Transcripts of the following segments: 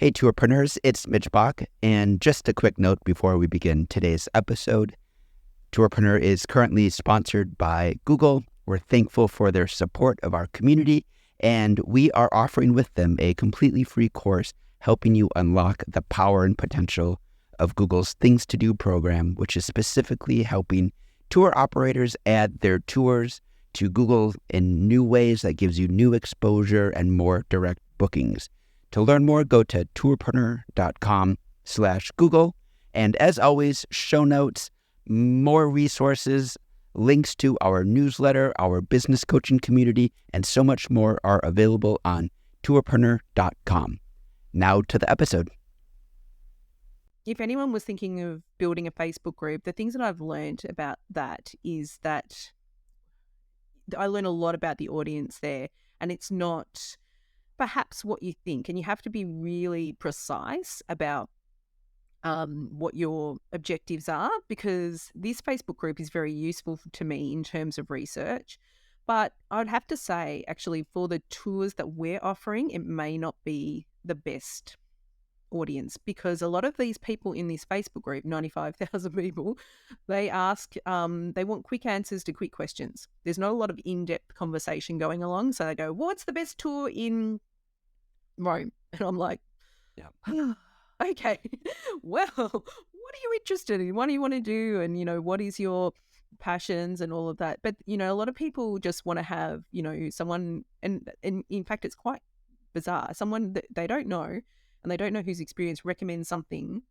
Hey, tourpreneurs, it's Mitch Bach, and just a quick note before we begin today's episode. Tourpreneur is currently sponsored by Google. We're thankful for their support of our community, and we are offering with them a completely free course helping you unlock the power and potential of Google's Things to Do program, which is specifically helping tour operators add their tours to Google in new ways that gives you new exposure and more direct bookings. To learn more, go to tourpreneur.com/Google. And as always, show notes, more resources, links to our newsletter, our business coaching community, and so much more are available on tourpreneur.com. Now to the episode. If anyone was thinking of building a Facebook group, the things that I've learned about that is that I learn a lot about the audience there, and it's not perhaps what you think, and you have to be really precise about what your objectives are, because this Facebook group is very useful to me in terms of research. But I'd have to say, actually, for the tours that we're offering, it may not be the best audience, because a lot of these people in this Facebook group, 95,000 people, they ask, they want quick answers to quick questions. There's not a lot of in-depth conversation going along. So they go, what's the best tour in Rome? And I'm like, yeah. Okay, well, what are you interested in? What do you want to do? And, what is your passions and all of that? But, a lot of people just want to have, someone, and in fact, it's quite bizarre, someone that they don't know and they don't know whose experience recommends something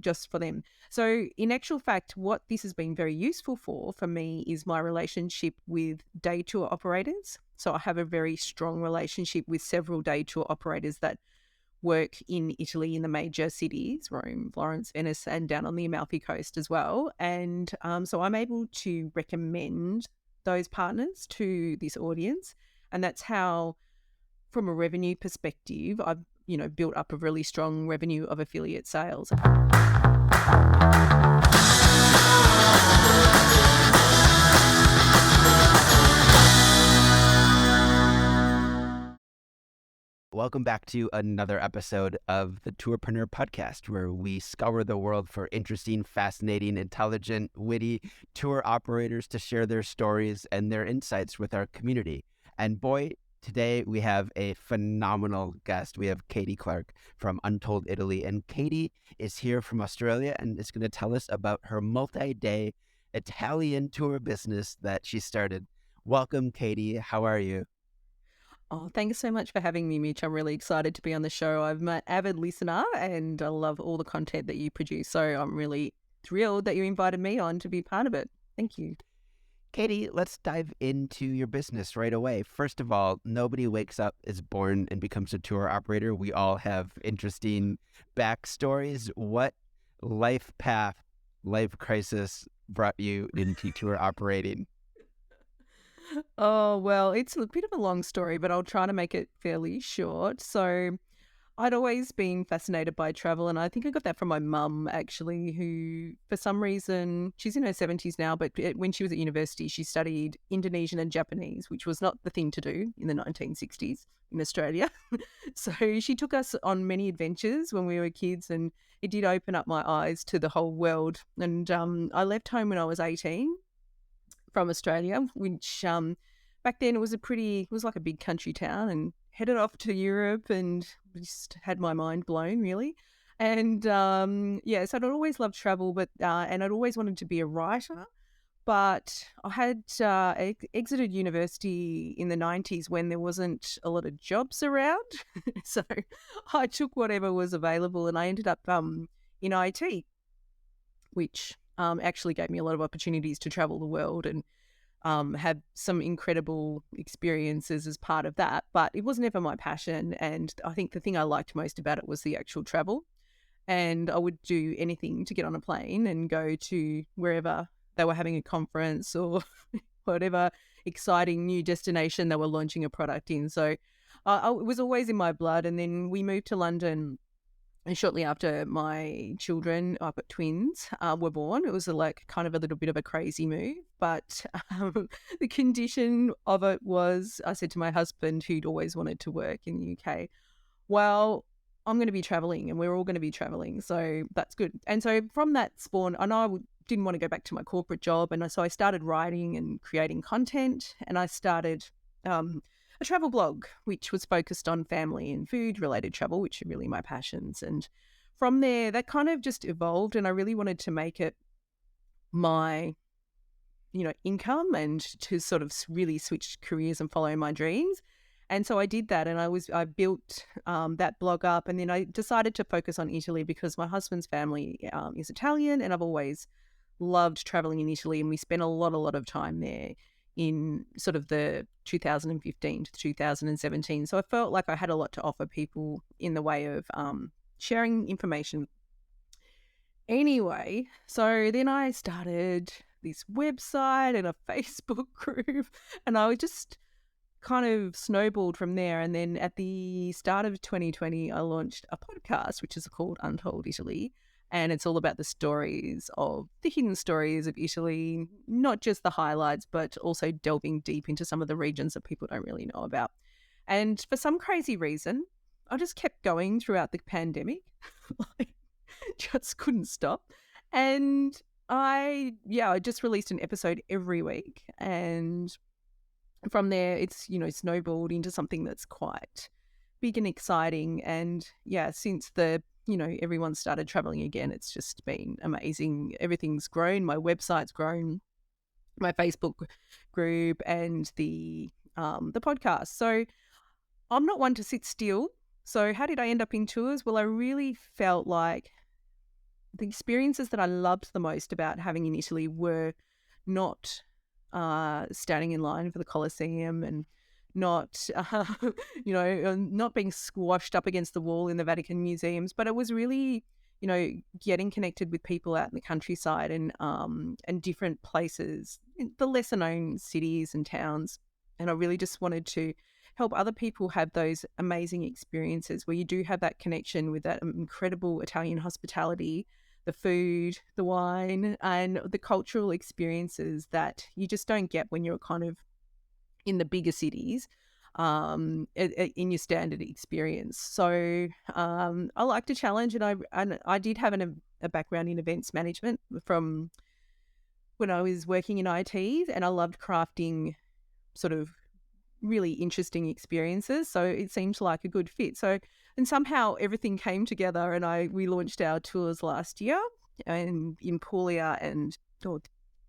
just for them. So in actual fact, what this has been very useful for me is my relationship with day tour operators. So I have a very strong relationship with several day tour operators that work in Italy, in the major cities, Rome, Florence, Venice, and down on the Amalfi Coast as well. And so I'm able to recommend those partners to this audience. And that's how, from a revenue perspective, I've built up a really strong revenue of affiliate sales. Welcome back to another episode of the Tourpreneur podcast, where we scour the world for interesting, fascinating, intelligent, witty tour operators to share their stories and their insights with our community. And boy, today we have a phenomenal guest. We have Katy Clarke from Untold Italy. And Katy is here from Australia and is going to tell us about her multi-day Italian tour business that she started. Welcome, Katy. How are you? Oh, thanks so much for having me, Mitch. I'm really excited to be on the show. I'm an avid listener and I love all the content that you produce. So I'm really thrilled that you invited me on to be part of it. Thank you. Katy, let's dive into your business right away. First of all, nobody wakes up, is born, and becomes a tour operator. We all have interesting backstories. What life path, life crisis brought you into tour operating? Oh, well, it's a bit of a long story, but I'll try to make it fairly short. So I'd always been fascinated by travel, and I think I got that from my mum, actually, who, for some reason, she's in her 70s now, but when she was at university, she studied Indonesian and Japanese, which was not the thing to do in the 1960s in Australia. So she took us on many adventures when we were kids, and it did open up my eyes to the whole world. And I left home when I was 18 from Australia, which back then it was like a big country town, and headed off to Europe and just had my mind blown, really. And so I'd always loved travel, but and I'd always wanted to be a writer. But I had exited university in the 90s when there wasn't a lot of jobs around. So I took whatever was available, and I ended up in IT, which actually gave me a lot of opportunities to travel the world and had some incredible experiences as part of that. But it was never my passion. And I think the thing I liked most about it was the actual travel. And I would do anything to get on a plane and go to wherever they were having a conference or whatever exciting new destination they were launching a product in. So it was always in my blood. And then we moved to London. And shortly after my children, I've got twins, were born. It was kind of a little bit of a crazy move. But the condition of it was, I said to my husband, who'd always wanted to work in the UK, well, I'm going to be traveling and we're all going to be traveling. So that's good. And so from that spawn, I know didn't want to go back to my corporate job. And so I started writing and creating content, and I started a travel blog, which was focused on family and food related travel, which are really my passions. And from there, that kind of just evolved, and I really wanted to make it my income and to sort of really switch careers and follow my dreams. And so I did that, and I built that blog up, and then I decided to focus on Italy because my husband's family is Italian, and I've always loved traveling in Italy, and we spent a lot of time there in sort of the 2015 to 2017. So I felt like I had a lot to offer people in the way of sharing information. Anyway, so then I started this website and a Facebook group, and I was just kind of snowballed from there. And then at the start of 2020, I launched a podcast, which is called Untold Italy. And it's all about the hidden stories of Italy, not just the highlights, but also delving deep into some of the regions that people don't really know about. And for some crazy reason, I just kept going throughout the pandemic. Like, just couldn't stop. And I just released an episode every week. And from there, it's, snowballed into something that's quite big and exciting. And since everyone started traveling again, it's just been amazing. Everything's grown. My website's grown, my Facebook group, and the podcast. So I'm not one to sit still. So how did I end up in tours? Well, I really felt like the experiences that I loved the most about having in Italy were not standing in line for the Colosseum and not, not being squashed up against the wall in the Vatican museums, but it was really, getting connected with people out in the countryside and different places, the lesser known cities and towns. And I really just wanted to help other people have those amazing experiences where you do have that connection with that incredible Italian hospitality, the food, the wine, and the cultural experiences that you just don't get when you're kind of in the bigger cities in your standard experience. So I like to challenge, and I did have a background in events management from when I was working in IT, and I loved crafting sort of really interesting experiences. So it seemed like a good fit. So, and somehow everything came together, and we launched our tours last year, and in Puglia and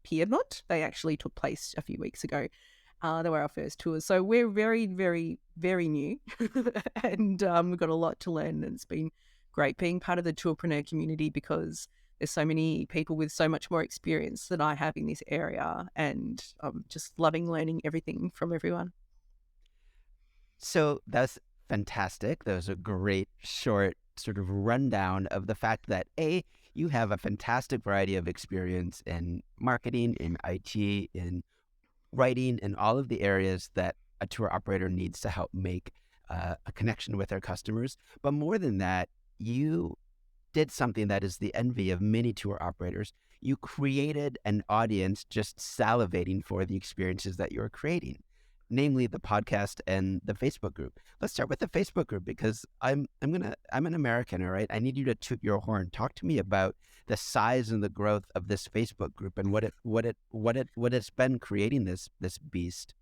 Piedmont. They actually took place a few weeks ago. They were our first tours. So we're very, very, very new, and we've got a lot to learn. And it's been great being part of the tourpreneur community because there's so many people with so much more experience than I have in this area, and I'm just loving learning everything from everyone. So that's fantastic. That was a great short sort of rundown of the fact that you have a fantastic variety of experience in marketing, in IT, in writing, in all of the areas that a tour operator needs to help make a connection with their customers. But more than that, you did something that is the envy of many tour operators. You created an audience just salivating for the experiences that you're creating, namely the podcast and the Facebook group. Let's start with the Facebook group because I'm an American, all right? I need you to toot your horn. Talk to me about the size and the growth of this Facebook group and what it's been creating this beast.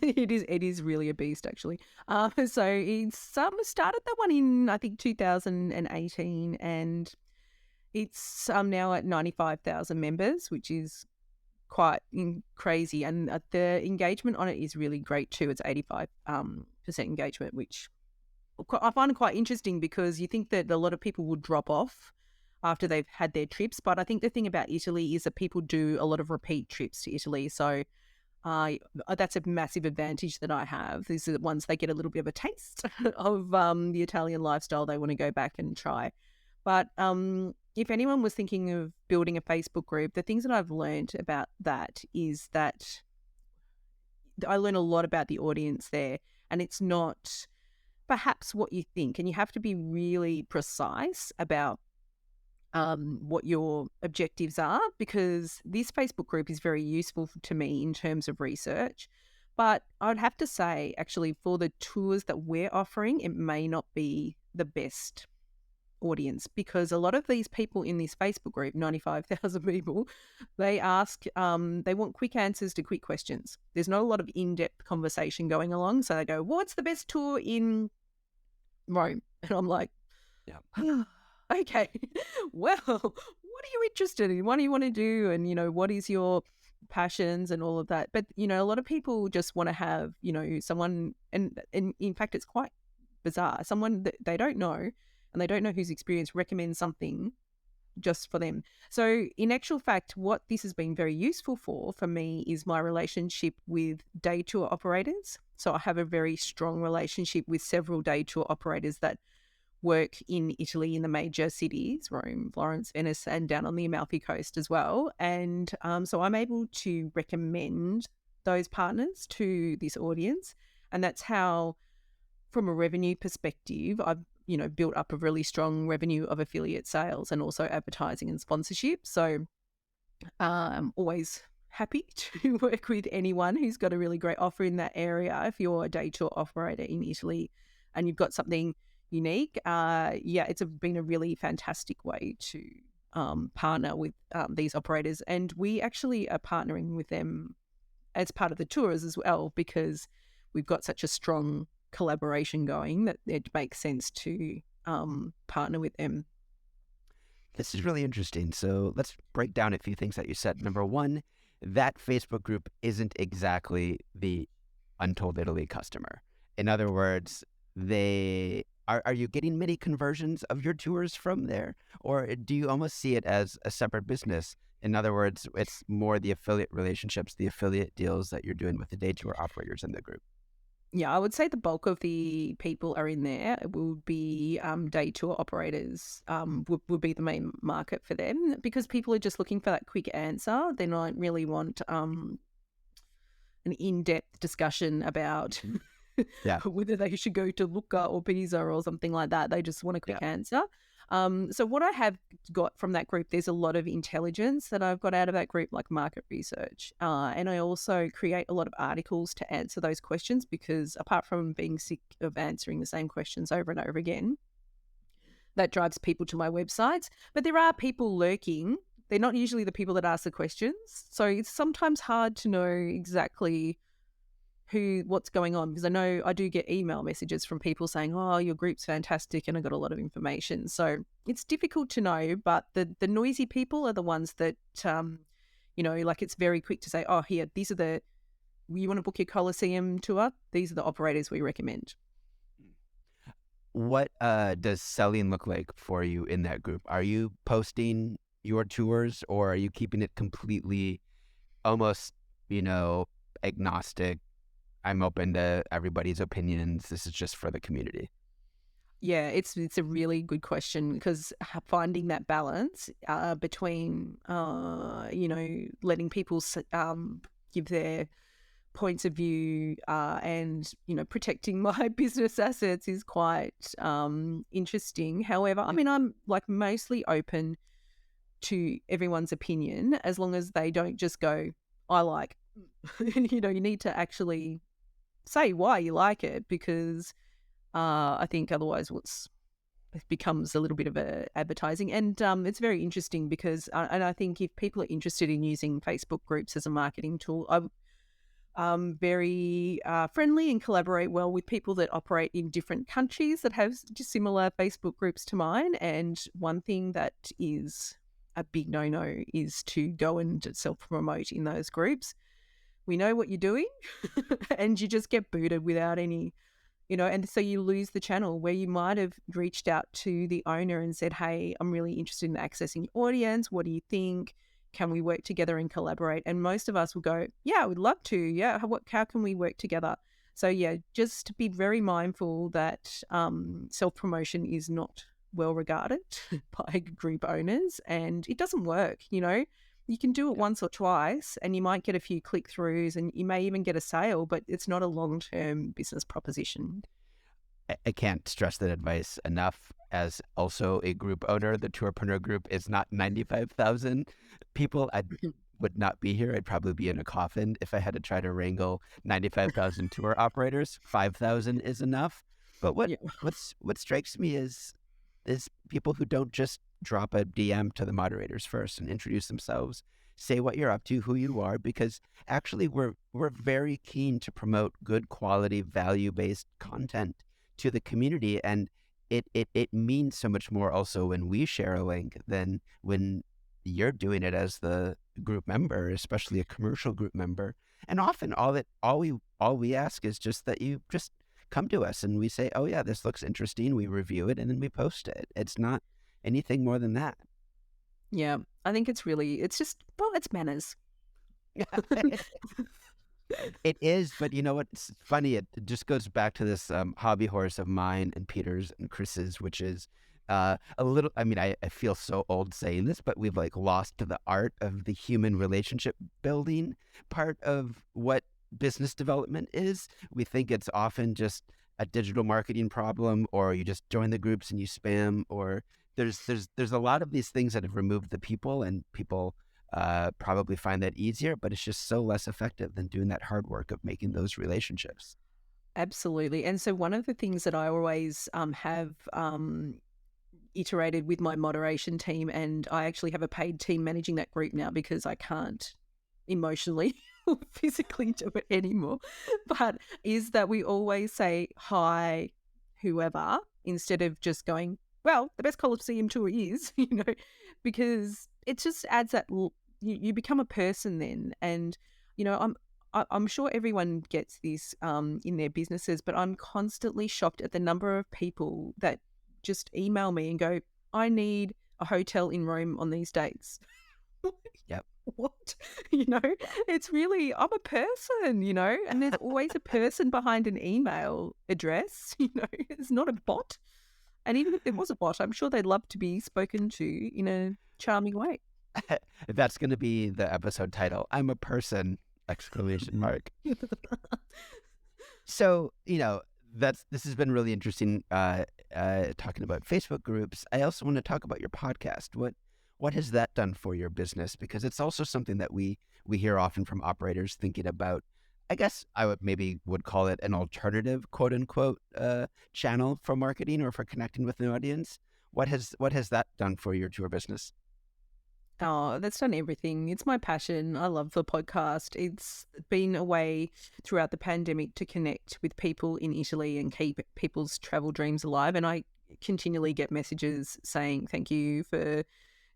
It is really a beast, actually. So it's started that one in I think 2018, and it's now at 95,000 members, which is quite crazy, and the engagement on it is really great too. It's 85% engagement, which I find quite interesting because you think that a lot of people would drop off after they've had their trips, but I think the thing about Italy is that people do a lot of repeat trips to Italy, so that's a massive advantage that I have. Is that once they get a little bit of a taste of the Italian lifestyle, they want to go back and try. But if anyone was thinking of building a Facebook group, the things that I've learned about that is that I learn a lot about the audience there, and it's not perhaps what you think, and you have to be really precise about what your objectives are, because this Facebook group is very useful to me in terms of research. But I'd have to say, actually, for the tours that we're offering, it may not be the best audience, because a lot of these people in this Facebook group, 95,000 people, they ask, they want quick answers to quick questions. There's not a lot of in-depth conversation going along. So they go, what's the best tour in Rome? And I'm like, Yeah. okay, well, what are you interested in? What do you want to do? And, what is your passions and all of that? But, a lot of people just want to have, someone, and in fact, it's quite bizarre, someone that they don't know and they don't know whose experience recommends something just for them. So in actual fact, what this has been very useful for me is my relationship with day tour operators. So I have a very strong relationship with several day tour operators that work in Italy, in the major cities, Rome, Florence, Venice, and down on the Amalfi Coast as well. And so I'm able to recommend those partners to this audience. And that's how, from a revenue perspective, I've built up a really strong revenue of affiliate sales and also advertising and sponsorship. So I'm always happy to work with anyone who's got a really great offer in that area. If you're a day tour operator in Italy and you've got something unique, it's been a really fantastic way to partner with these operators. And we actually are partnering with them as part of the tours as well, because we've got such a strong collaboration going that it makes sense to partner with them. This is really interesting. So let's break down a few things that you said. Number one, that Facebook group isn't exactly the Untold Italy customer. In other words, are you getting many conversions of your tours from there? Or do you almost see it as a separate business? In other words, it's more the affiliate relationships, the affiliate deals that you're doing with the day tour operators in the group. Yeah, I would say the bulk of the people are in there. It will be day tour operators would be the main market for them, because people are just looking for that quick answer. They don't really want an in-depth discussion about whether they should go to Lucca or Pisa or something like that. They just want a quick answer. So what I have got from that group, there's a lot of intelligence that I've got out of that group, like market research. And I also create a lot of articles to answer those questions, because apart from being sick of answering the same questions over and over again, that drives people to my websites. But there are people lurking. They're not usually the people that ask the questions. So it's sometimes hard to know exactly what's going on, because I know I do get email messages from people saying, oh, your group's fantastic and I got a lot of information. So it's difficult to know, but the noisy people are the ones that, like it's very quick to say, oh, here, you want to book your Colosseum tour? These are the operators we recommend. What does selling look like for you in that group? Are you posting your tours, or are you keeping it completely almost, agnostic? I'm open to everybody's opinions. This is just for the community. Yeah, it's a really good question, because finding that balance between, letting people give their points of view and, protecting my business assets is quite interesting. However, I mean, I'm like mostly open to everyone's opinion, as long as they don't just go, I like, you need to actually say why you like it, because I think otherwise it becomes a little bit of a advertising. And it's very interesting because, and I think if people are interested in using Facebook groups as a marketing tool, I'm very friendly and collaborate well with people that operate in different countries that have similar Facebook groups to mine. And one thing that is a big no-no is to go and self-promote in those groups. We know what you're doing and you just get booted without any, and so you lose the channel where you might have reached out to the owner and said, hey, I'm really interested in accessing your audience. What do you think? Can we work together and collaborate? And most of us will go, yeah, I would love to. Yeah, how can we work together? So yeah, just be very mindful that self-promotion is not well regarded by group owners, and it doesn't work. You can do it once or twice and you might get a few click-throughs and you may even get a sale, but it's not a long-term business proposition. I can't stress that advice enough. As also a group owner, the Tourpreneur Group is not 95,000 people. I would not be here. I'd probably be in a coffin if I had to try to wrangle 95,000 tour operators. 5,000 is enough. But what Yeah. what strikes me is people who don't just drop a DM to the moderators first and introduce themselves, say what you're up to, who you are, because actually we're very keen to promote good quality, value-based content to the community. And it means so much more also when we share a link than when you're doing it as the group member, especially a commercial group member. And often all we ask is just that you just come to us and we say, oh yeah, this looks interesting. We review it and then we post it. It's not anything more than that. Yeah. I think it's just, well, it's manners. It is, but you know what? It's funny. It just goes back to this hobby horse of mine and Peter's and Chris's, which is a little. I mean, I feel so old saying this, but we've like lost to the art of the human relationship building part of what business development is. We think it's often just a digital marketing problem, or you just join the groups and you spam, or there's a lot of these things that have removed the people, and people probably find that easier, but it's just so less effective than doing that hard work of making those relationships. Absolutely. And so one of the things that I always have iterated with my moderation team, and I actually have a paid team managing that group now because I can't emotionally or physically do it anymore, but is that we always say hi, whoever, instead of just going, well, the best Coliseum tour is, because it just adds that you become a person then. And, I'm sure everyone gets this in their businesses, but I'm constantly shocked at the number of people that just email me and go, I need a hotel in Rome on these dates. Yep. What? It's really, I'm a person, and there's always a person behind an email address, it's not a bot. And even if there was a bot, I'm sure they'd love to be spoken to in a charming way. That's going to be the episode title. I'm a person! Exclamation mark. So, this has been really interesting, talking about Facebook groups. I also want to talk about your podcast. What has that done for your business? Because it's also something that we hear often from operators thinking about. I guess I would call it an alternative, quote unquote, channel for marketing or for connecting with an audience. What has that done for your tour business? Oh, that's done everything. It's my passion. I love the podcast. It's been a way throughout the pandemic to connect with people in Italy and keep people's travel dreams alive. And I continually get messages saying thank you for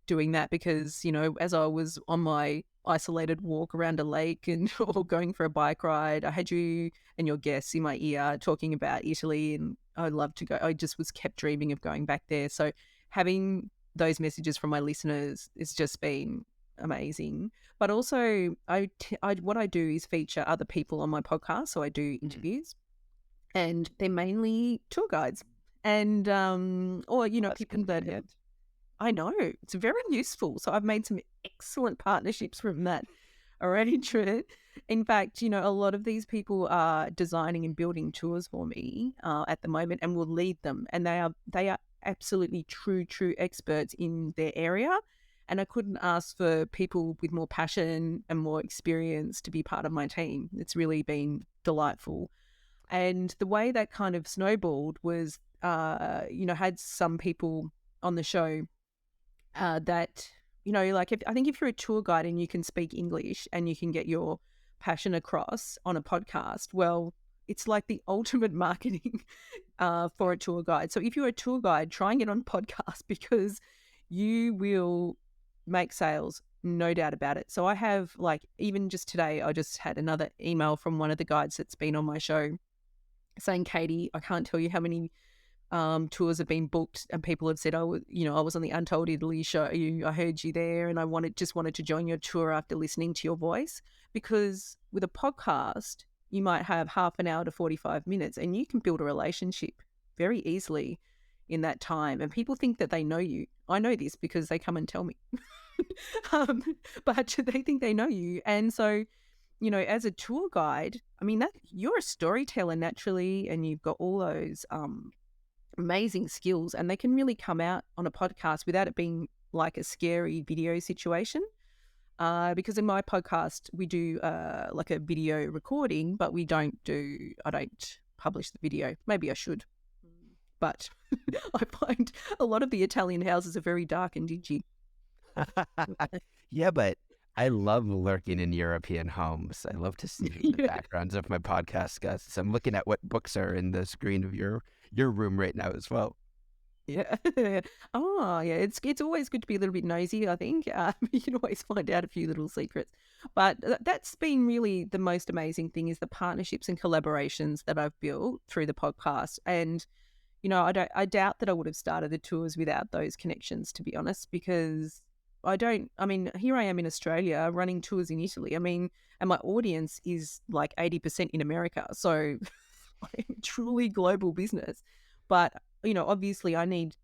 doing that because, as I was on my isolated walk around a lake and or going for a bike ride, I had you and your guests in my ear talking about Italy, and I'd love to go. I just was kept dreaming of going back there. So having those messages from my listeners has just been amazing. But also, what I do is feature other people on my podcast. So I do interviews, and they're mainly tour guides and or That's people that convenient. I know it's very useful. So I've made some excellent partnerships from that arrangement. In fact, a lot of these people are designing and building tours for me at the moment, and will lead them. And they are absolutely true experts in their area. And I couldn't ask for people with more passion and more experience to be part of my team. It's really been delightful. And the way that kind of snowballed was, had some people on the show that like I think if you're a tour guide and you can speak English and you can get your passion across on a podcast, well, it's like the ultimate marketing for a tour guide. So if you're a tour guide, try and get on podcast because you will make sales, no doubt about it. So I have, like, even just today, I just had another email from one of the guides that's been on my show saying, Katy, I can't tell you how many tours have been booked and people have said, I was on the Untold Italy show. I heard you there and I wanted to join your tour after listening to your voice. Because with a podcast, you might have half an hour to 45 minutes and you can build a relationship very easily in that time. And people think that they know you. I know this because they come and tell me. But they think they know you. And so, as a tour guide, I mean, that you're a storyteller naturally and you've got all those amazing skills, and they can really come out on a podcast without it being like a scary video situation. Because in my podcast, we do like a video recording, but I don't publish the video. Maybe I should. but I find a lot of the Italian houses are very dark and dingy. Yeah, but I love lurking in European homes. I love to see the Yeah. backgrounds of my podcast guests. I'm looking at what books are in the screen of your room right now as well. Yeah. Oh, yeah. It's always good to be a little bit nosy, I think. You can always find out a few little secrets. But that's been really the most amazing thing is the partnerships and collaborations that I've built through the podcast. And, I doubt that I would have started the tours without those connections, to be honest, because here I am in Australia running tours in Italy. And my audience is like 80% in America. So I'm a truly global business. But obviously I need,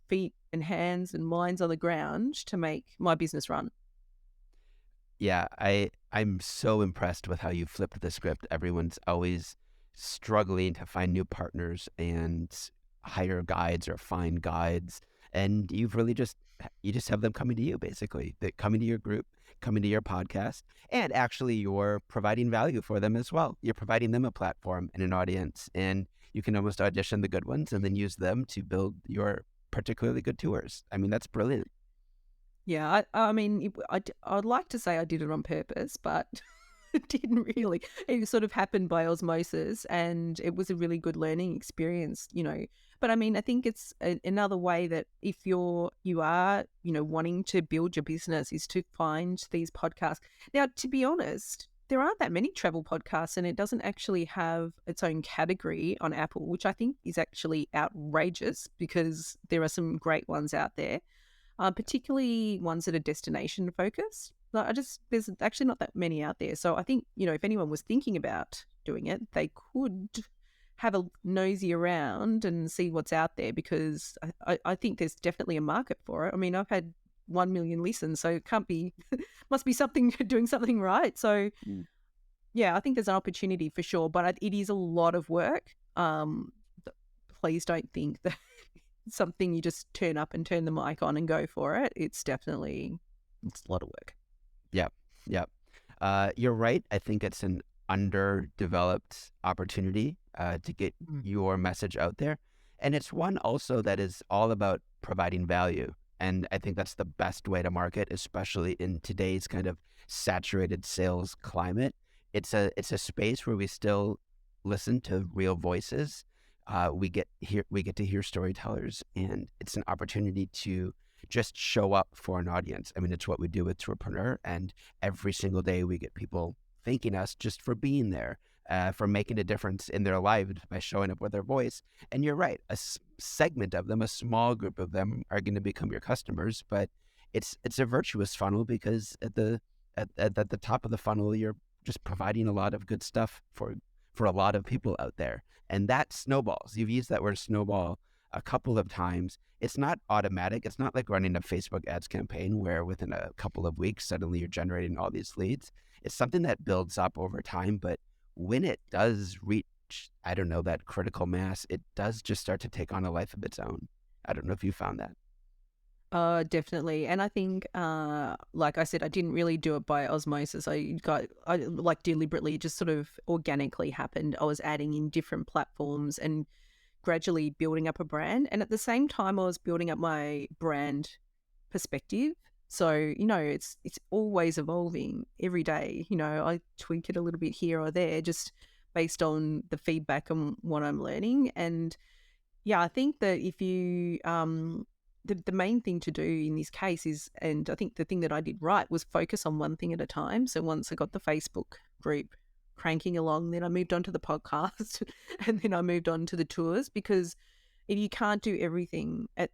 feet and hands and minds on the ground to make my business run. Yeah, I'm so impressed with how you flipped the script. Everyone's always struggling to find new partners and hire guides or find guides, and you just have them coming to you basically. They coming to your group, coming to your podcast, and actually you're providing value for them as well. You're providing them a platform and an audience, and you can almost audition the good ones and then use them to build your particularly good tours. I mean, that's brilliant. Yeah, I'd like to say I did it on purpose, but it didn't really. It sort of happened by osmosis, and it was a really good learning experience. But I think it's another way that if you are, wanting to build your business is to find these podcasts. Now, to be honest, there aren't that many travel podcasts, and it doesn't actually have its own category on Apple, which I think is actually outrageous because there are some great ones out there. Particularly ones that are destination focused. There's actually not that many out there. So I think, if anyone was thinking about doing it, they could have a nosy around and see what's out there because I think there's definitely a market for it. I've had 1 million listens, so it can't be, must be something doing something right. So yeah, I think there's an opportunity for sure, but it is a lot of work. Please don't think that something you just turn up and turn the mic on and go for it. It's a lot of work. Yep. Yep. You're right. I think it's an underdeveloped opportunity to get your message out there. And it's one also that is all about providing value. And I think that's the best way to market, especially in today's kind of saturated sales climate. It's a space where we still listen to real voices. We get to hear storytellers, and it's an opportunity to just show up for an audience. I mean, it's what we do with Tourpreneur, and every single day we get people thanking us just for being there, for making a difference in their lives by showing up with their voice. And you're right, segment of them, a small group of them, are going to become your customers, but it's a virtuous funnel because at the top of the funnel, you're just providing a lot of good stuff for a lot of people out there. And that snowballs. You've used that word snowball a couple of times. It's not automatic. It's not like running a Facebook ads campaign where within a couple of weeks, suddenly you're generating all these leads. It's something that builds up over time. But when it does reach, I don't know, that critical mass, it does just start to take on a life of its own. I don't know if you found that. Definitely. And I think, like I said, I didn't really do it by osmosis. I like deliberately, just sort of organically happened. I was adding in different platforms and gradually building up a brand. And at the same time, I was building up my brand perspective. So, it's always evolving every day. I tweak it a little bit here or there, just based on the feedback and what I'm learning. And yeah, I think that if you, the main thing to do in this case is, and I think the thing that I did right was focus on one thing at a time. So once I got the Facebook group cranking along, then I moved on to the podcast and then I moved on to the tours, because if you can't do everything at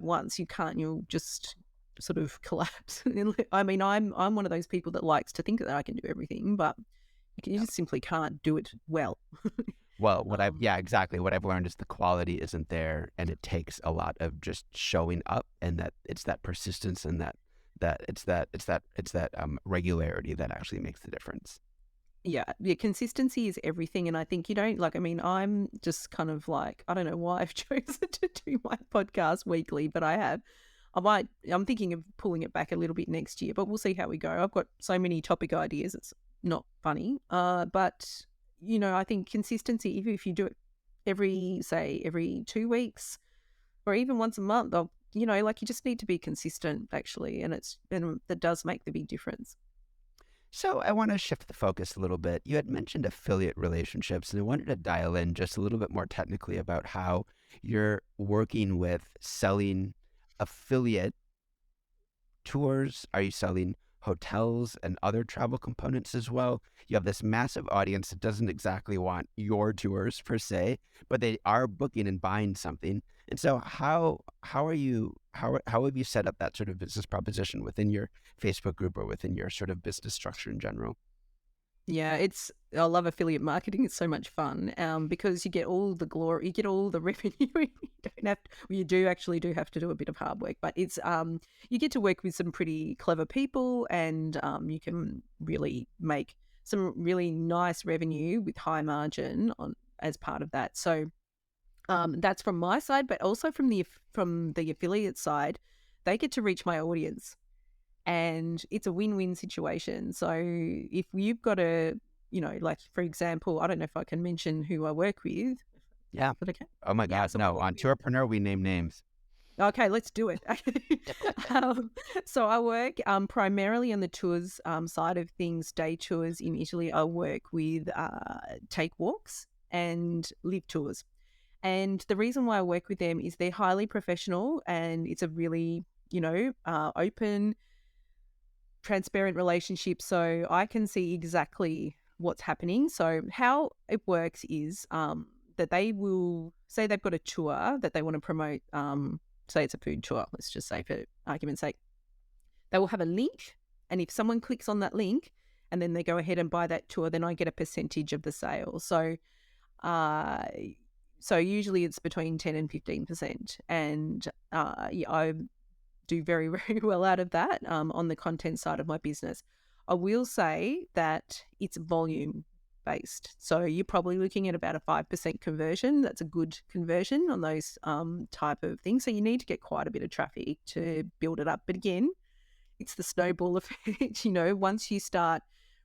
once, you'll just sort of collapse. I'm one of those people that likes to think that I can do everything, but you just simply can't do it well. Well, exactly. What I've learned is the quality isn't there, and it takes a lot of just showing up, and that it's that persistence and that regularity that actually makes the difference. Yeah, consistency is everything. And I think I'm just kind of like, I don't know why I've chosen to do my podcast weekly, but I have. I'm thinking of pulling it back a little bit next year, but we'll see how we go. I've got so many topic ideas. It's not funny. But I think consistency, even if you do it every 2 weeks or even once a month. Or, like, you just need to be consistent actually. And that does make the big difference. So I want to shift the focus a little bit. You had mentioned affiliate relationships, and I wanted to dial in just a little bit more technically about how you're working with selling affiliate tours. Are you selling hotels and other travel components as well? You have this massive audience that doesn't exactly want your tours per se, but they are booking and buying something. And so how have you set up that sort of business proposition within your Facebook group or within your sort of business structure in general? Yeah, I love affiliate marketing. It's so much fun because you get all the glory, you get all the revenue. You do actually have to do a bit of hard work, but it's you get to work with some pretty clever people, and you can really make some really nice revenue with high margin on as part of that. So that's from my side, but also from the affiliate side, they get to reach my audience. And it's a win-win situation. So if you've got like, for example, I don't know if I can mention who I work with. Yeah. But okay. Oh my Yeah, God, no. On Tourpreneur, we name names. Okay, let's do it. So I work primarily on the tours side of things, day tours in Italy. I work with Take Walks and Live Tours. And the reason why I work with them is they're highly professional, and it's a really, open, transparent relationship, so I can see exactly what's happening. So how it works is that they will say they've got a tour that they want to promote. Say it's a food tour, let's just say for argument's sake. They will have a link, and if someone clicks on that link and then they go ahead and buy that tour, then I get a percentage of the sale. So usually it's between 10 and 15%. And I do very, very well out of that on the content side of my business. I will say that it's volume based. So you're probably looking at about a 5% conversion. That's a good conversion on those type of things. So you need to get quite a bit of traffic to build it up. But again, it's the snowball effect. Once you start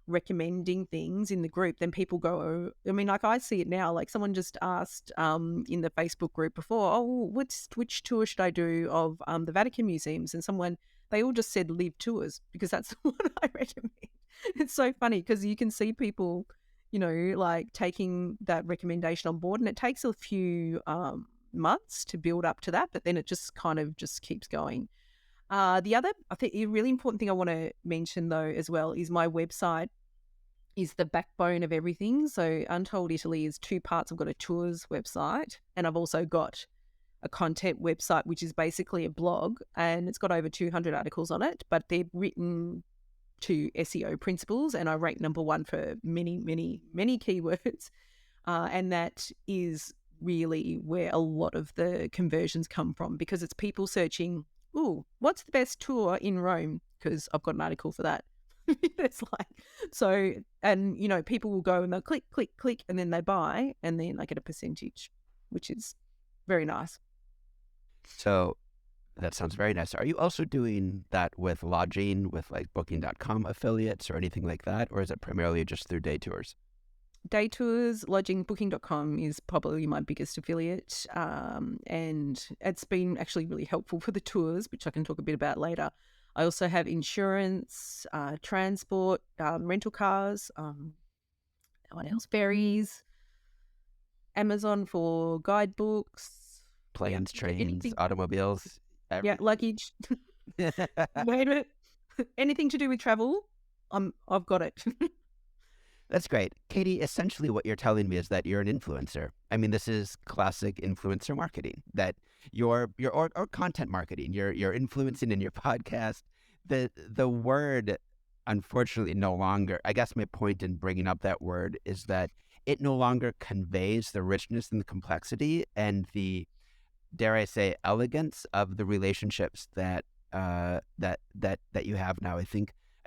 recommending things in the group, then people go, I mean, like I see it now, like someone just asked in the Facebook group before, oh, which tour should I do of the Vatican museums? And they all just said Live Tours, because that's what I recommend. It's so funny because you can see people, like taking that recommendation on board, and it takes a few months to build up to that, but then it just kind of just keeps going. The other, I think, a really important thing I want to mention, though, as well, is my website is the backbone of everything. So Untold Italy is two parts. I've got a tours website, and I've also got a content website, which is basically a blog, and it's got over 200 articles on it, but they're written to SEO principles, and I rank number one for many, many, many keywords. And that is really where a lot of the conversions come from, because it's people searching, ooh, what's the best tour in Rome? Because I've got an article for that. It's like, so, and people will go and they'll click, click, click, and then they buy, and then I get a percentage, which is very nice. So that sounds very nice. Are you also doing that with lodging, with like Booking.com affiliates or anything like that? Or is it primarily just through day tours? Day tours, lodging, Booking.com is probably my biggest affiliate. And it's been actually really helpful for the tours, which I can talk a bit about later. I also have insurance, transport, rental cars, what else? Ferries, Amazon for guidebooks. Planes, trains, automobiles. Yeah, luggage. Name it. Anything to do with travel, I've got it. That's great. Katy, essentially what you're telling me is that you're an influencer. I mean, this is classic influencer marketing, that or content marketing. You're influencing in your podcast. The word, unfortunately, no longer, I guess my point in bringing up that word is that it no longer conveys the richness and the complexity and the, dare I say, elegance of the relationships that you have now. I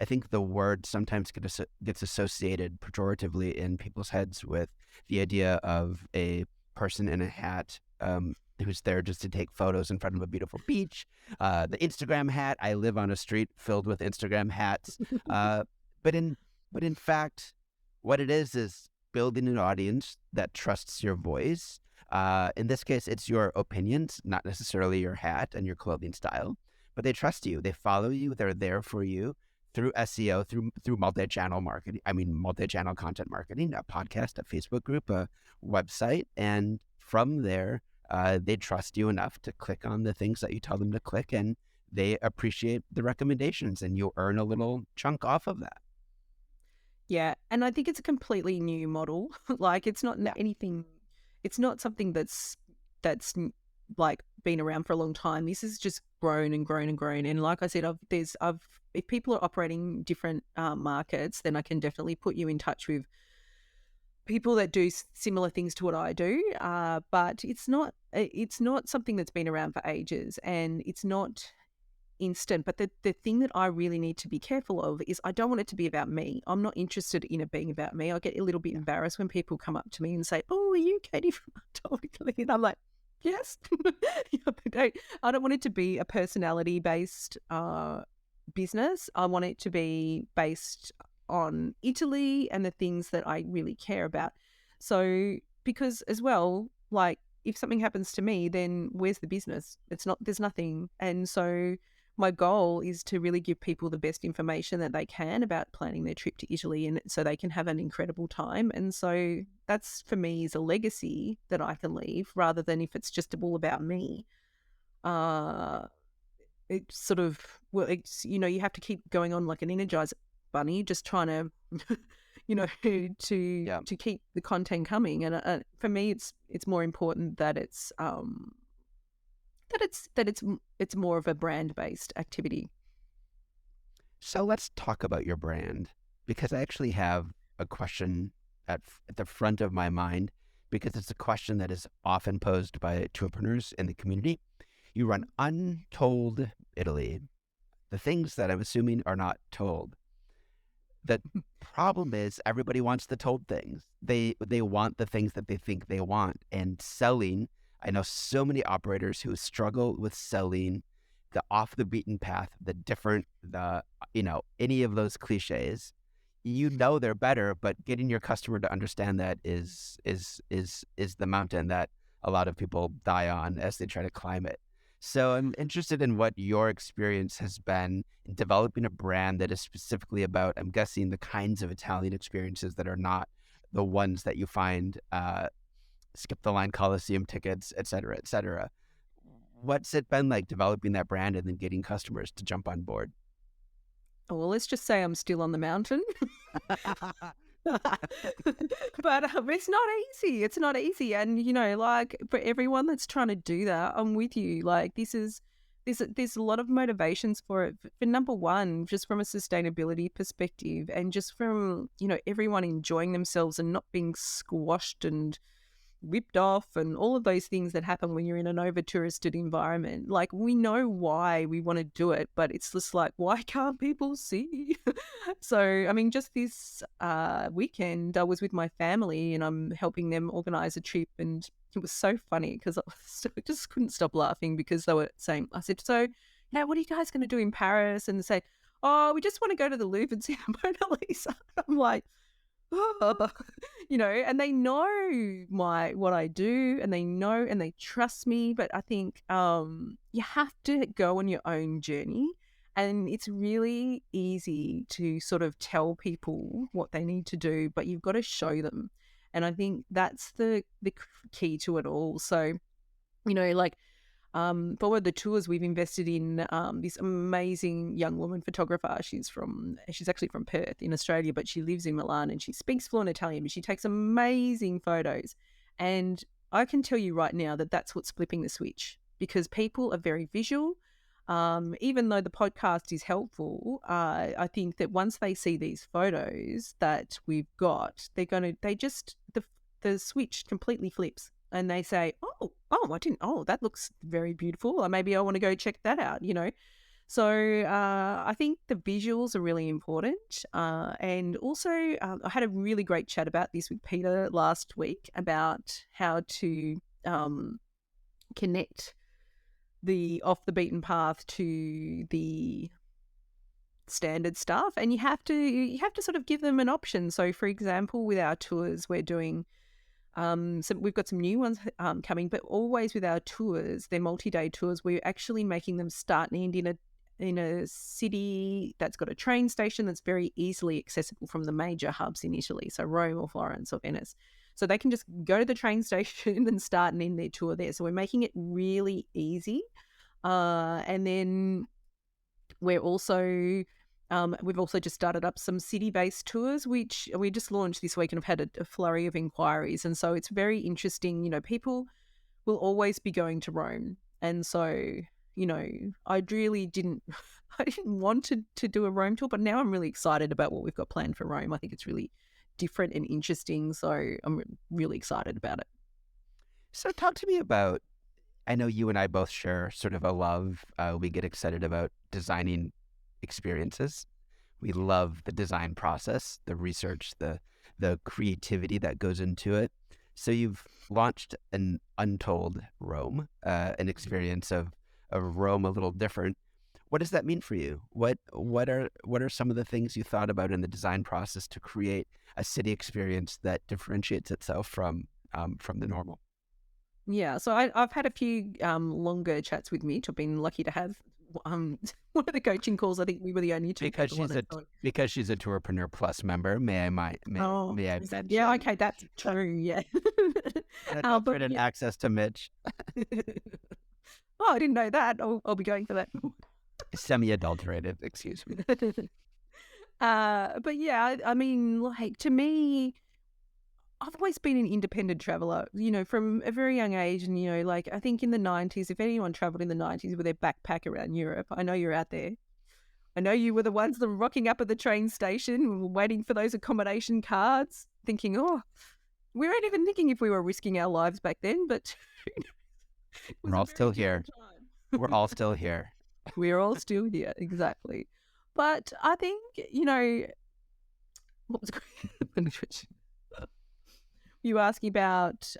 think the word sometimes gets associated pejoratively in people's heads with the idea of a person in a hat who's there just to take photos in front of a beautiful beach. The Instagram hat. I live on a street filled with Instagram hats. But in fact, what it is building an audience that trusts your voice, In this case, it's your opinions, not necessarily your hat and your clothing style, but they trust you. They follow you. They're there for you through SEO, through multi-channel marketing. I mean, multi-channel content marketing, a podcast, a Facebook group, a website. And from there, they trust you enough to click on the things that you tell them to click, and they appreciate the recommendations, and you earn a little chunk off of that. Yeah. And I think it's a completely new model. Like it's not anything, it's not something that's like been around for a long time. This has just grown and grown and grown. And like I said, if people are operating different markets, then I can definitely put you in touch with people that do similar things to what I do. But it's not something that's been around for ages, and it's not instant. But the thing that I really need to be careful of is I don't want it to be about me. I'm not interested in it being about me. I get a little bit embarrassed when people come up to me and say, "Oh, are you Katy from Untold Italy?" And I'm like, yes. I don't want it to be a personality based business. I want it to be based on Italy and the things that I really care about. So, because as well, like if something happens to me, then where's the business? There's nothing. And so my goal is to really give people the best information that they can about planning their trip to Italy, and so they can have an incredible time. And so that's, for me, is a legacy that I can leave, rather than if it's just all about me. It's sort of, well, it's, you have to keep going on like an Energizer bunny, just trying to, to keep the content coming. And for me, it's more important that it's it's more of a brand-based activity. So let's talk about your brand, because I actually have a question at the front of my mind, because it's a question that is often posed by entrepreneurs in the community. You run Untold Italy, the things that I'm assuming are not told. The problem is everybody wants the told things. They want the things that they think they want. And selling, I know so many operators who struggle with selling the off the beaten path, the different, any of those cliches. They're better, but getting your customer to understand that is the mountain that a lot of people die on as they try to climb it. So I'm interested in what your experience has been in developing a brand that is specifically about, I'm guessing, the kinds of Italian experiences that are not the ones that you find skip the line Coliseum tickets, et cetera, et cetera. What's it been like developing that brand and then getting customers to jump on board? Well, let's just say I'm still on the mountain. But it's not easy. It's not easy. And, like for everyone that's trying to do that, I'm with you. Like there's a lot of motivations for it. For number one, just from a sustainability perspective, and just from, everyone enjoying themselves and not being squashed and whipped off and all of those things that happen when you're in an over-touristed environment. Like, we know why we want to do it, but it's just like, why can't people see? So, I mean, just this weekend, I was with my family and I'm helping them organize a trip, and it was so funny because I just couldn't stop laughing because they were saying, I said, so, what are you guys going to do in Paris? And they say, oh, we just want to go to the Louvre and see the Mona Lisa. I'm like, and they know what I do, and they know and they trust me. But I think you have to go on your own journey, and it's really easy to sort of tell people what they need to do, but you've got to show them. And I think that's the key to it all. So, like for one of the tours, we've invested in this amazing young woman photographer. She's actually from Perth in Australia, but she lives in Milan and she speaks fluent Italian, but she takes amazing photos. And I can tell you right now that that's what's flipping the switch, because people are very visual. Even though the podcast is helpful, I think that once they see these photos that we've got, the switch completely flips. And they say, that looks very beautiful. Or maybe I want to go check that out, So I think the visuals are really important. And also I had a really great chat about this with Peter last week about how to connect the off the beaten path to the standard stuff. And you have to sort of give them an option. So for example, with our tours, we're doing So we've got some new ones coming, but always with our tours, they're multi-day tours. We're actually making them start and end in a city that's got a train station that's very easily accessible from the major hubs in Italy, so Rome or Florence or Venice. So they can just go to the train station and start and end their tour there. So we're making it really easy. And then we're also we've also just started up some city-based tours, which we just launched this week and have had a flurry of inquiries. And so it's very interesting. People will always be going to Rome. And so, I really didn't I didn't want to do a Rome tour, but now I'm really excited about what we've got planned for Rome. I think it's really different and interesting. So I'm really excited about it. So talk to me about, I know you and I both share sort of a love. We get excited about designing experiences. We love the design process, the research, the creativity that goes into it. So you've launched an Untold Rome, an experience of Rome a little different. What does that mean for you? What are some of the things you thought about in the design process to create a city experience that differentiates itself from the normal? Yeah, so I've had a few longer chats with Mitch. I've been lucky to have one of the coaching calls. I think we were the only two Because people on she's it. because she's a Tourpreneur Plus member, Oh, may I is that, yeah, mention okay, that's true, yeah. But unadulterated yeah. access to Mitch, Oh, I didn't know that. I'll be going for that. semi-adulterated, excuse me. But yeah, I mean, like, to me, I've always been an independent traveler, from a very young age. And, like, I think in the 90s, if anyone traveled in the 90s with their backpack around Europe, I know you're out there. I know you were the ones that were rocking up at the train station, waiting for those accommodation cards, thinking, oh, we weren't even thinking if we were risking our lives back then, but it was We're a all very still here. different time. We're all still here. We're all still here, exactly. But I think, what was you asking about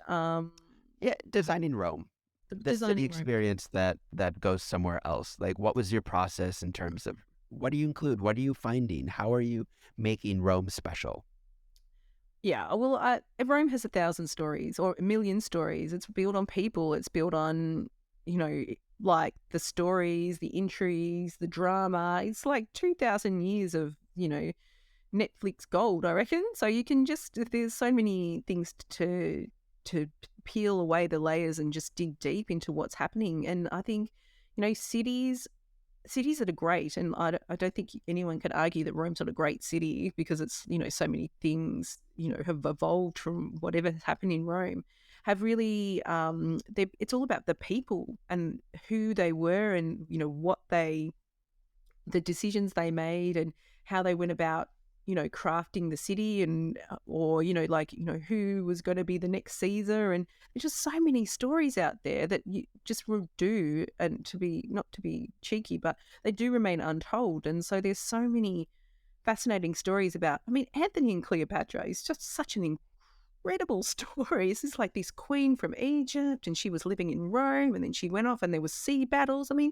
Yeah, designing Rome, the city designing Rome? experience that goes somewhere else. Like, what was your process in terms of what do you include? What are you finding? How are you making Rome special? Yeah, well, Rome has 1,000 stories or a million stories. It's built on people. It's built on, like the stories, the intrigues, the drama. It's like 2,000 years of, Netflix gold, I reckon. So you can there's so many things to peel away the layers and just dig deep into what's happening. And I think, cities that are great, and I don't think anyone could argue that Rome's not a great city because it's, so many things, have evolved from whatever happened in Rome, have really, it's all about the people and who they were and, the decisions they made and how they went about, crafting the city and, or, who was going to be the next Caesar. And there's just so many stories out there that you just will do, and not to be cheeky, but they do remain untold. And so there's so many fascinating stories about, I mean, Anthony and Cleopatra is just such an incredible story. This is like this queen from Egypt and she was living in Rome and then she went off and there was sea battles. I mean,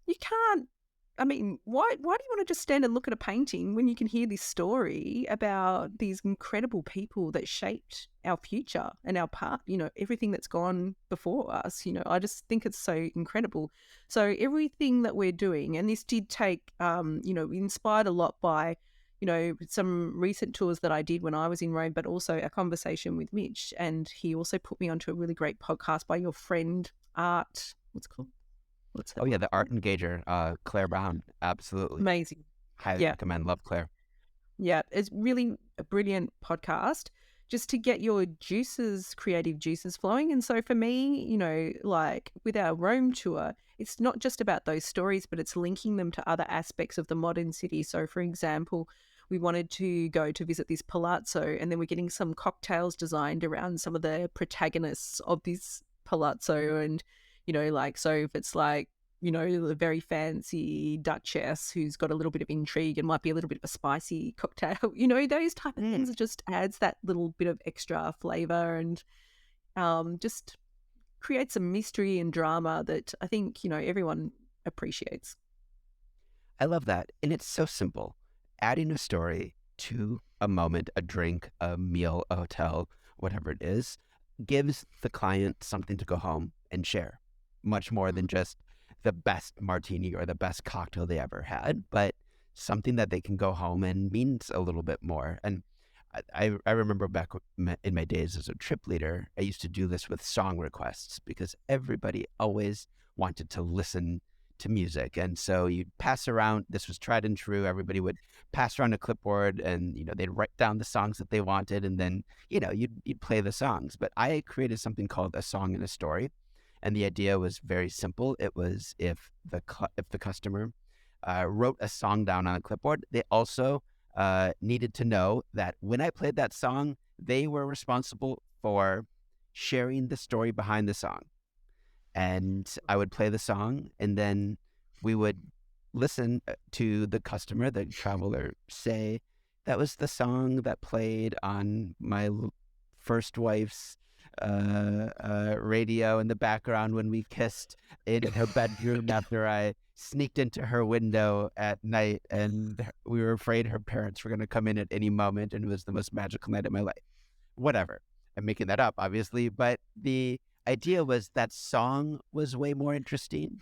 you can't. I mean, why do you want to just stand and look at a painting when you can hear this story about these incredible people that shaped our future and our part, everything that's gone before us, I just think it's so incredible. So everything that we're doing, and this did take, inspired a lot by, some recent tours that I did when I was in Rome, but also a conversation with Mitch. And he also put me onto a really great podcast by your friend, what's it called? What's that? Oh yeah, the art engager, Claire Brown, absolutely. Amazing. Highly Yeah. recommend. Love Claire. Yeah. It's really a brilliant podcast just to get your creative juices flowing. And so for me, like with our Rome tour, it's not just about those stories, but it's linking them to other aspects of the modern city. So for example, we wanted to go to visit this palazzo, and then we're getting some cocktails designed around some of the protagonists of this palazzo. And, so if it's like, a very fancy duchess who's got a little bit of intrigue and might be a little bit of a spicy cocktail, those type of things, it just adds that little bit of extra flavor and just creates some mystery and drama that I think, everyone appreciates. I love that. And it's so simple. Adding a story to a moment, a drink, a meal, a hotel, whatever it is, gives the client something to go home and share, much more than just the best martini or the best cocktail they ever had, but something that they can go home and means a little bit more. And I remember back in my days as a trip leader, I used to do this with song requests because everybody always wanted to listen to music. And so you'd pass around, this was tried and true, everybody would pass around a clipboard and, they'd write down the songs that they wanted. And then, you'd play the songs. But I created something called a song and a story. And the idea was very simple. It was if the customer wrote a song down on a clipboard, they also needed to know that when I played that song, they were responsible for sharing the story behind the song. And I would play the song, and then we would listen to the customer, the traveler, say, that was the song that played on my first wife's radio in the background when we kissed in her bedroom after I sneaked into her window at night, and we were afraid her parents were going to come in at any moment, and it was the most magical night of my life. Whatever. I'm making that up, obviously, but the idea was that song was way more interesting.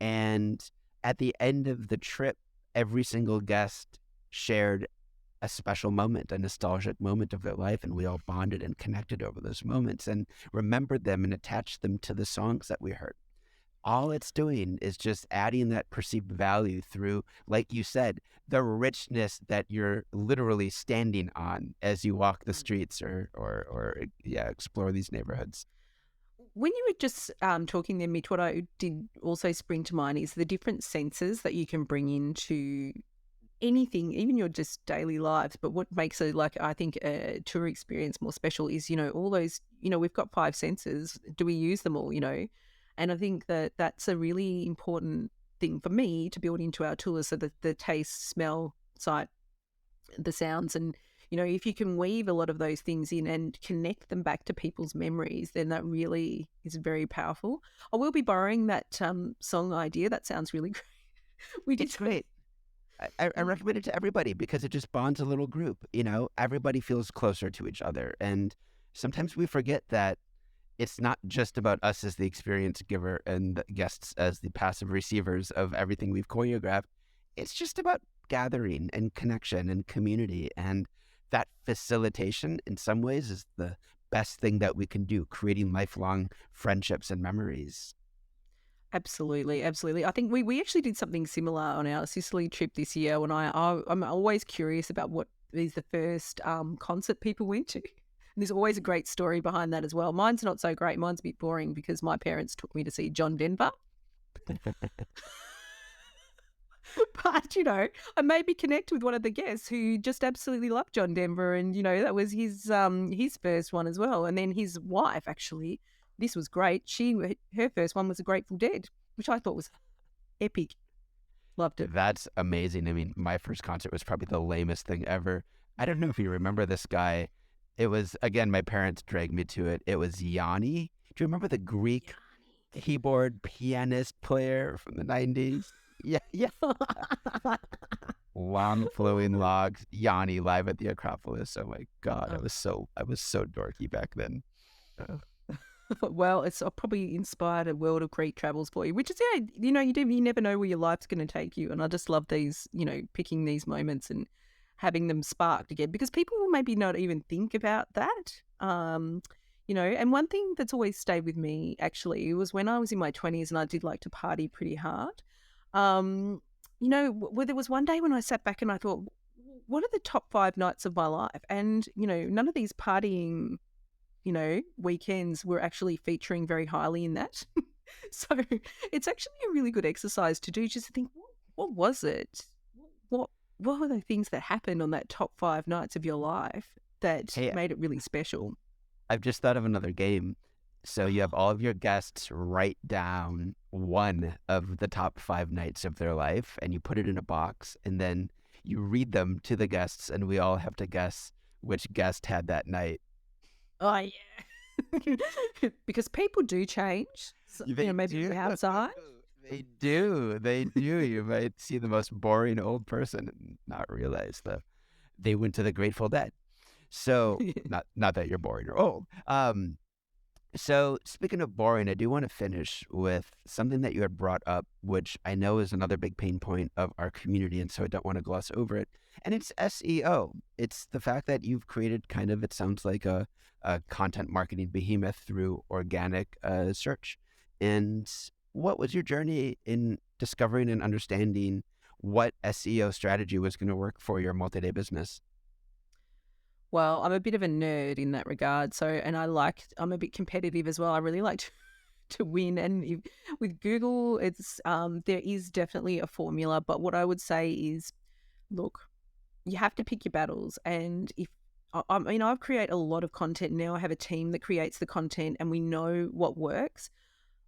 And at the end of the trip, every single guest shared a special moment, a nostalgic moment of their life, and we all bonded and connected over those moments and remembered them and attached them to the songs that we heard. All it's doing is just adding that perceived value through, like you said, the richness that you're literally standing on as you walk the streets or explore these neighborhoods. When you were just talking there, Mitch, what I did also spring to mind is the different senses that you can bring into anything, even your just daily lives. But what makes it, I think, a tour experience more special is, all those, we've got 5 senses. Do we use them all, And I think that that's a really important thing for me to build into our tours, so that the taste, smell, sight, the sounds, and if you can weave a lot of those things in and connect them back to people's memories, then that really is very powerful. I will be borrowing that song idea. That sounds really great. It's great. I recommend it to everybody because it just bonds a little group. Everybody feels closer to each other. And sometimes we forget that it's not just about us as the experience giver and the guests as the passive receivers of everything we've choreographed. It's just about gathering and connection and community. And that facilitation in some ways is the best thing that we can do, creating lifelong friendships and memories. Absolutely, absolutely. I think we actually did something similar on our Sicily trip this year. When I'm always curious about what is the first concert people went to. And there's always a great story behind that as well. Mine's not so great. Mine's a bit boring because my parents took me to see John Denver. But, I maybe connect with one of the guests who just absolutely loved John Denver. And, that was his first one as well. And then his wife, actually, this was great. Her first one was a Grateful Dead, which I thought was epic. Loved it. That's amazing. I mean, my first concert was probably the lamest thing ever. I don't know if you remember this guy. It was, again, my parents dragged me to it. It was Yanni. Do you remember the Greek keyboard pianist player from the 90s? Yeah. Long flowing logs, Yanni live at the Acropolis. Oh my God, I was so dorky back then. Well, it's probably inspired a world of great travels for you, which is, you never know where your life's going to take you. And I just love these, picking these moments and having them sparked again, because people will maybe not even think about that. And one thing that's always stayed with me, actually, was when I was in my 20s and I did like to party pretty hard. There was one day when I sat back and I thought, what are the top 5 nights of my life? And, none of these partying, weekends were actually featuring very highly in that. So it's actually a really good exercise to do, just to think, what was it? What were the things that happened on that top 5 nights of your life that made it really special? I've just thought of another game. So you have all of your guests write down one of the top 5 nights of their life, and you put it in a box, and then you read them to the guests, and we all have to guess which guest had that night. Oh, yeah. Because people do change. So, maybe outside. They do. You might see the most boring old person and not realize that they went to the Grateful Dead. So not that you're boring or old. So speaking of boring, I do want to finish with something that you had brought up, which I know is another big pain point of our community, and so I don't want to gloss over it. And it's SEO. It's the fact that you've created kind of, it sounds like a content marketing behemoth through organic search. And what was your journey in discovering and understanding what SEO strategy was going to work for your multi-day business? Well, I'm a bit of a nerd in that regard. So, and I'm a bit competitive as well. I really like to win. And with Google, there is definitely a formula. But what I would say is, look, you have to pick your battles. And if I've created a lot of content now. I have a team that creates the content, and we know what works.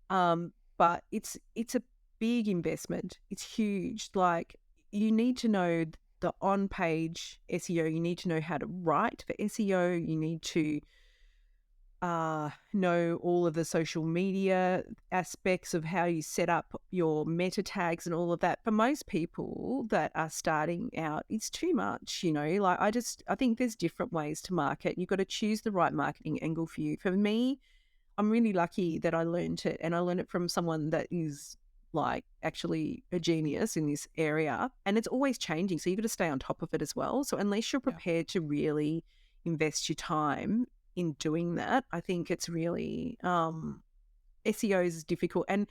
But it's a big investment. It's huge. Like, you need to know the on-page SEO. You need to know how to write for SEO. You need to know all of the social media aspects of how you set up your meta tags and all of that. For most people that are starting out, it's too much, like I think there's different ways to market. You've got to choose the right marketing angle for you. For me, I'm really lucky that I learned it, and I learned it from someone that is like actually a genius in this area, and it's always changing. So you've got to stay on top of it as well. So unless you're prepared to really invest your time in doing that, I think it's really SEO is difficult. And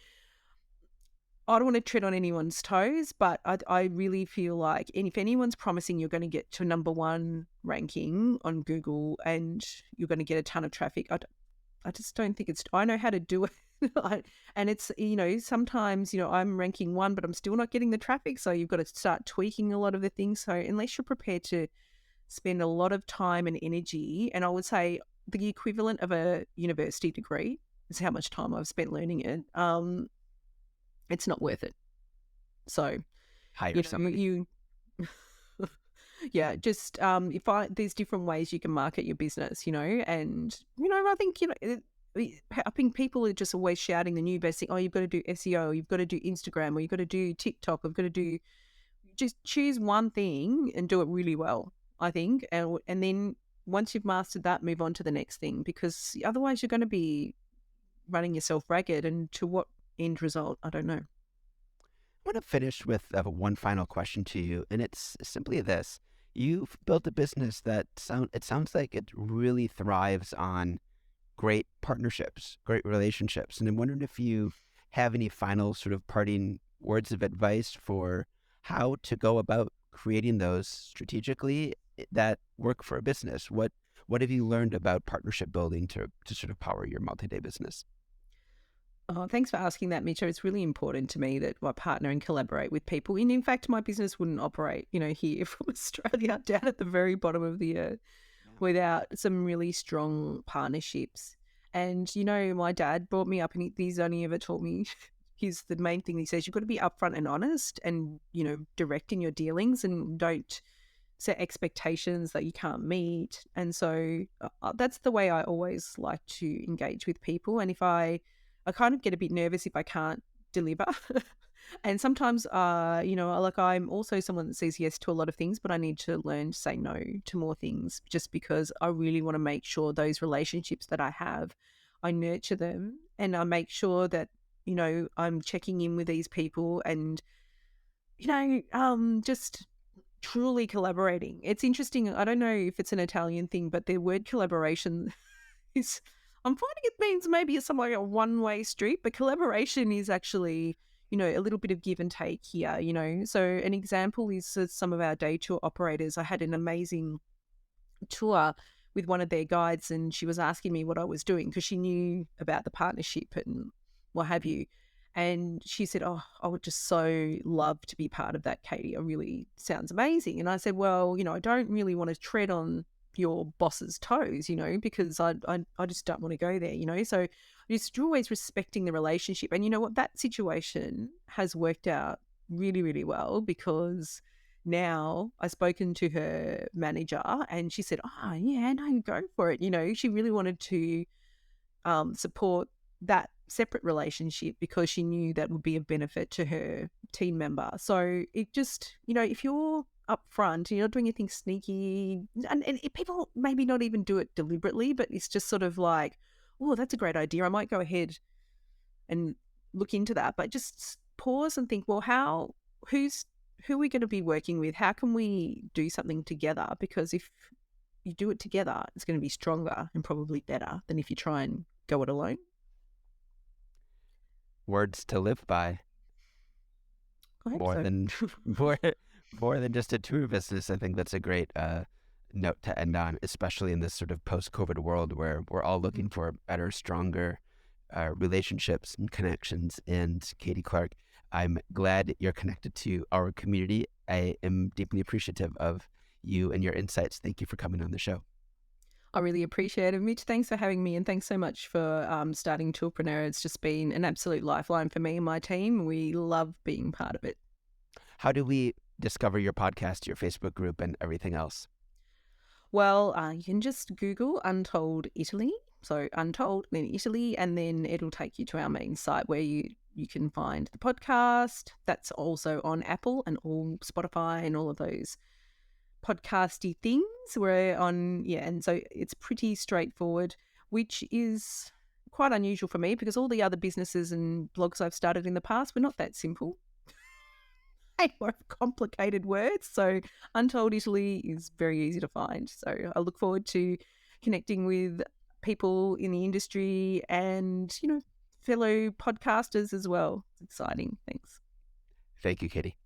I don't want to tread on anyone's toes, but I really feel like, and if anyone's promising you're going to get to number one ranking on Google and you're going to get a ton of traffic, I just don't think I know how to do it. And it's, sometimes, I'm ranking one, but I'm still not getting the traffic. So you've got to start tweaking a lot of the things. So unless you're prepared to spend a lot of time and energy, and I would say the equivalent of a university degree is how much time I've spent learning it, it's not worth it. So, Hire somebody. yeah, just there's different ways you can market your business, and I think I think people are just always shouting the new best thing. Oh, you've got to do SEO, you've got to do Instagram, or you've got to do TikTok. You've got to do, just choose one thing and do it really well, I think, and then once you've mastered that, move on to the next thing, because otherwise you're going to be running yourself ragged, and to what end result, I don't know. I want to finish with one final question to you, and it's simply this. You've built a business that it sounds like it really thrives on great partnerships, great relationships. And I'm wondering if you have any final sort of parting words of advice for how to go about creating those strategically that work for a business. What have you learned about partnership building to sort of power your multi-day business? Oh, thanks for asking that, Mitcho. It's really important to me that I partner and collaborate with people. And in fact, my business wouldn't operate, here from Australia down at the very bottom of the earth without some really strong partnerships. And, my dad brought me up, and he's only ever taught me, he's the main thing he says, you've got to be upfront and honest and, direct in your dealings, and don't set expectations that you can't meet. And so that's the way I always like to engage with people. And if I kind of get a bit nervous if I can't deliver. And sometimes, like, I'm also someone that says yes to a lot of things, but I need to learn to say no to more things, just because I really want to make sure those relationships that I have, I nurture them, and I make sure that, I'm checking in with these people and, just truly collaborating. It's interesting. I don't know if it's an Italian thing, but their word collaboration is, I'm finding it means maybe it's something like a one-way street, but collaboration is actually, a little bit of give and take here, So an example is some of our day tour operators. I had an amazing tour with one of their guides, and she was asking me what I was doing because she knew about the partnership and what have you. And she said, oh, I would just so love to be part of that, Katy. It really sounds amazing. And I said, well, I don't really want to tread on your boss's toes, because I just don't want to go there, So just always respecting the relationship. And you know what? That situation has worked out really, really well, because now I've spoken to her manager and she said, oh, yeah, no, go for it. She really wanted to support that separate relationship because she knew that would be of benefit to her team member. So it just, if you're upfront. You're not doing anything sneaky, and people maybe not even do it deliberately, but it's just sort of like, oh, that's a great idea. I might go ahead and look into that. But just pause and think, well, who are we going to be working with? How can we do something together? Because if you do it together, it's going to be stronger and probably better than if you try and go it alone. Words to live by. I hope More so. than more than just a tour business. I think that's a great note to end on, especially in this sort of post-COVID world where we're all looking for better, stronger relationships and connections. And Katy, Clarke, I'm glad you're connected to our community. I am deeply appreciative of you and your insights. Thank you for coming on the show. I really appreciate it. Mitch, thanks for having me, and thanks so much for starting Tourpreneur. It's just been an absolute lifeline for me and my team. We love being part of it. How do we discover your podcast, your Facebook group, and everything else? Well, you can just Google Untold Italy. So Untold, then Italy, and then it'll take you to our main site where you can find the podcast. That's also on Apple and all Spotify and all of those podcasty things. We're on, and so it's pretty straightforward, which is quite unusual for me because all the other businesses and blogs I've started in the past were not that simple. They were complicated words. So Untold Italy is very easy to find. So I look forward to connecting with people in the industry and, fellow podcasters as well. It's exciting. Thanks. Thank you, Katy.